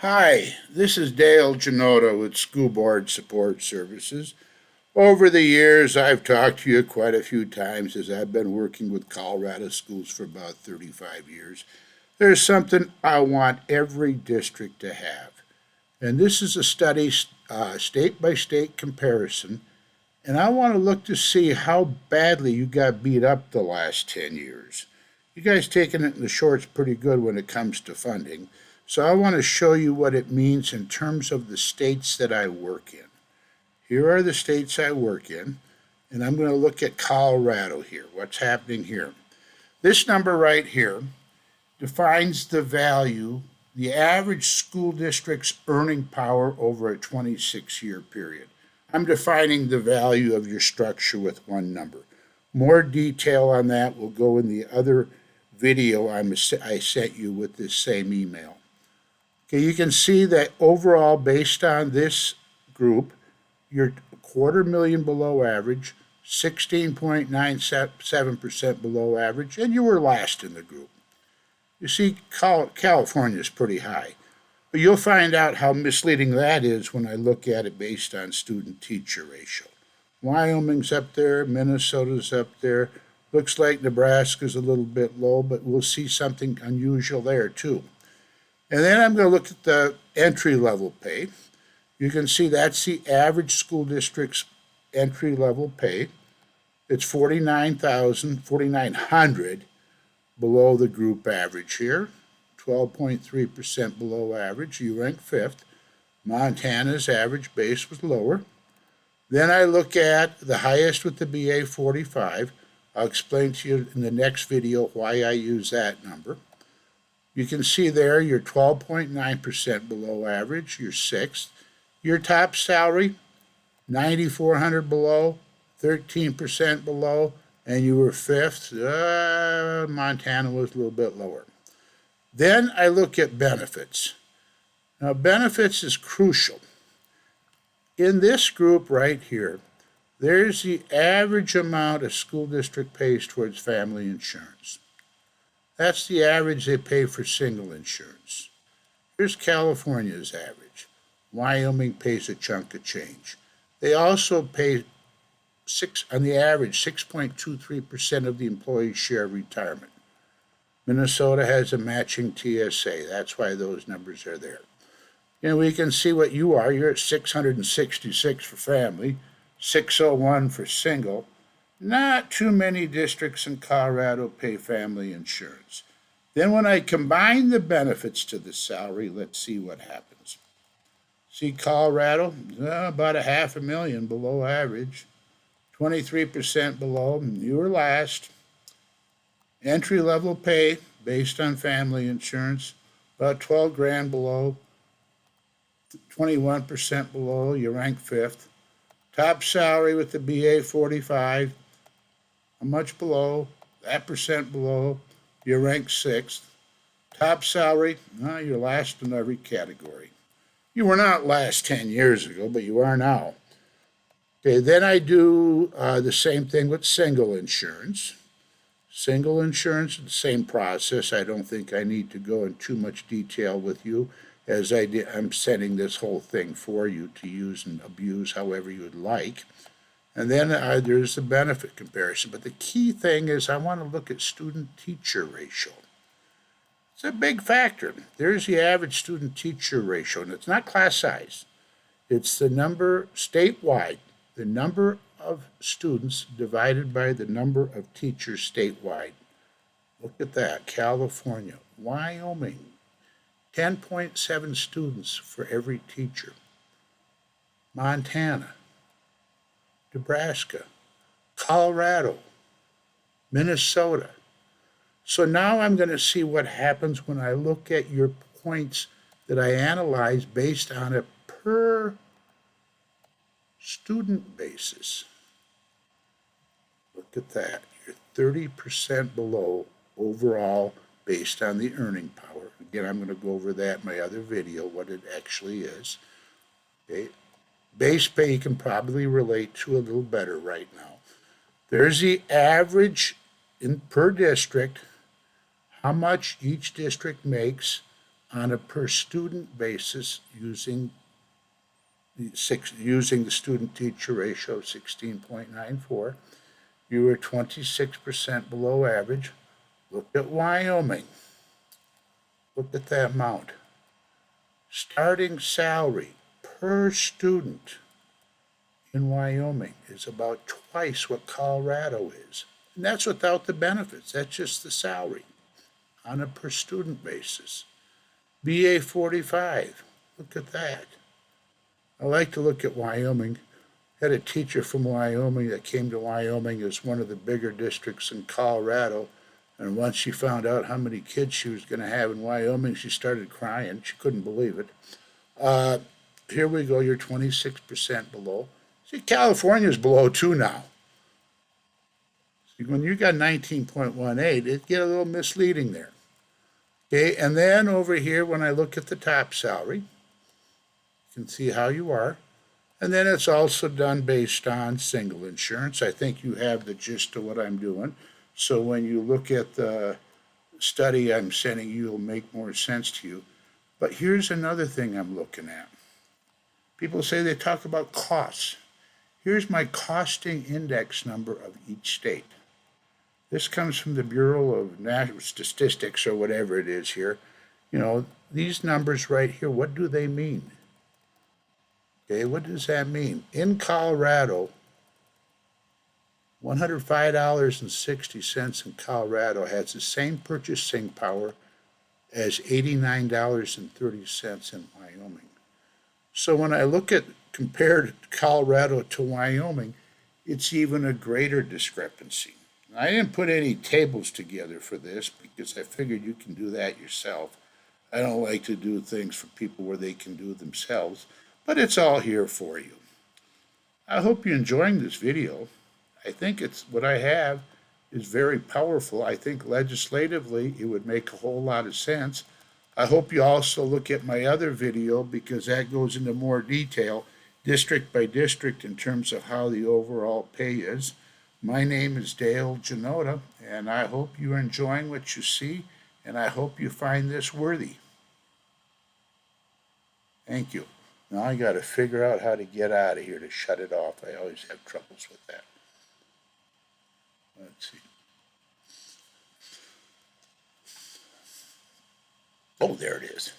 Hi, this is Dale Janota with School Board Support Services. Over the years, I've talked to you quite a few times as I've been working with Colorado schools for about 35 years. There's something I want every district to have, and this is a study, state by state comparison, and I want to look to see how badly you got beat up the last 10 years. You guys taking it in the shorts pretty good when it comes to funding. So I want to show you what it means in terms of the states that I work in. Here are the states I work in, and I'm going to look at Colorado here. What's happening here? This number right here defines the value, the average school district's earning power over a 26-year period. I'm defining the value of your structure with one number. More detail on that will go in the other video I sent you with this same email. Okay, you can see that overall, based on this group, you're a quarter million below average, 16.97% below average, and you were last in the group. You see, California is pretty high, but you'll find out how misleading that is when I look at it based on student-teacher ratio. Wyoming's up there, Minnesota's up there. Looks like Nebraska's a little bit low, but we'll see something unusual there too. And then I'm going to look at the entry-level pay. You can see that's the average school district's entry-level pay. It's $49,00 below the group average here, 12.3% below average. You rank fifth. Montana's average base was lower. Then I look at the highest with the BA 45. I'll explain to you in the next video why I use that number. You can see there you're 12.9% below average, you're sixth. Your top salary, $9,400 below, 13% below, and you were fifth. Montana was a little bit lower. Then I look at benefits. Now, benefits is crucial. In this group right here, there's the average amount a school district pays towards family insurance. That's the average they pay for single insurance. Here's California's average. Wyoming pays a chunk of change. They also pay on the average 6.23% of the employees share retirement. Minnesota has a matching TSA. That's why those numbers are there. We can see what you are. You're at 666 for family, 601 for single. Not too many districts in Colorado pay family insurance. Then when I combine the benefits to the salary, let's see what happens. See Colorado, about $500,000 below average, 23% below, you were last. Entry-level pay based on family insurance, about $12,000 below, 21% below, you rank fifth. Top salary with the BA 45, much below, that percent below, you're ranked sixth. Top salary, you're last in every category. You were not last 10 years ago, but you are now. Okay, then I do the same thing with single insurance. Single insurance, the same process. I don't think I need to go in too much detail with you as I'm setting this whole thing for you to use and abuse however you would like. And then there's the benefit comparison. But the key thing is I want to look at student-teacher ratio. It's a big factor. There's the average student-teacher ratio, and it's not class size. It's the number statewide, the number of students divided by the number of teachers statewide. Look at that. California, Wyoming, 10.7 students for every teacher. Montana, Nebraska, Colorado, Minnesota. So now I'm going to see what happens when I look at your points that I analyze based on a per student basis. Look at that. You're 30% below overall based on the earning power. Again, I'm going to go over that in my other video, what it actually is. Okay. Base pay you can probably relate to a little better right now. There's the average per district, how much each district makes on a per student basis using using the student teacher ratio of 16.94. You were 26% below average. Look at Wyoming. Look at that amount. Starting salary per student in Wyoming is about twice what Colorado is. And that's without the benefits. That's just the salary on a per student basis. BA 45, look at that. I like to look at Wyoming. Had a teacher from Wyoming that came to Wyoming as one of the bigger districts in Colorado. And once she found out how many kids she was going to have in Wyoming, she started crying. She couldn't believe it. Here we go, you're 26% below. See, California's below too now. See, when you got 19.18, it get a little misleading there. Okay, and then over here, when I look at the top salary, you can see how you are. And then it's also done based on single insurance. I think you have the gist of what I'm doing. So when you look at the study I'm sending you, it'll make more sense to you. But here's another thing I'm looking at. People say they talk about costs. Here's my costing index number of each state. This comes from the Bureau of National Statistics or whatever it is here. You know, these numbers right here, what do they mean? Okay, what does that mean? In Colorado, $105.60 in Colorado has the same purchasing power as $89.30 in Wyoming. So when I look at compared Colorado to Wyoming, it's even a greater discrepancy. I didn't put any tables together for this because I figured you can do that yourself. I don't like to do things for people where they can do themselves, but it's all here for you. I hope you're enjoying this video. I think it's what I have is very powerful. I think legislatively it would make a whole lot of sense. I hope you also look at my other video because that goes into more detail, district by district, in terms of how the overall pay is. My name is Dale Janota, and I hope you're enjoying what you see, and I hope you find this worthy. Thank you. Now I got to figure out how to get out of here to shut it off. I always have troubles with that. Let's see. Oh, there it is.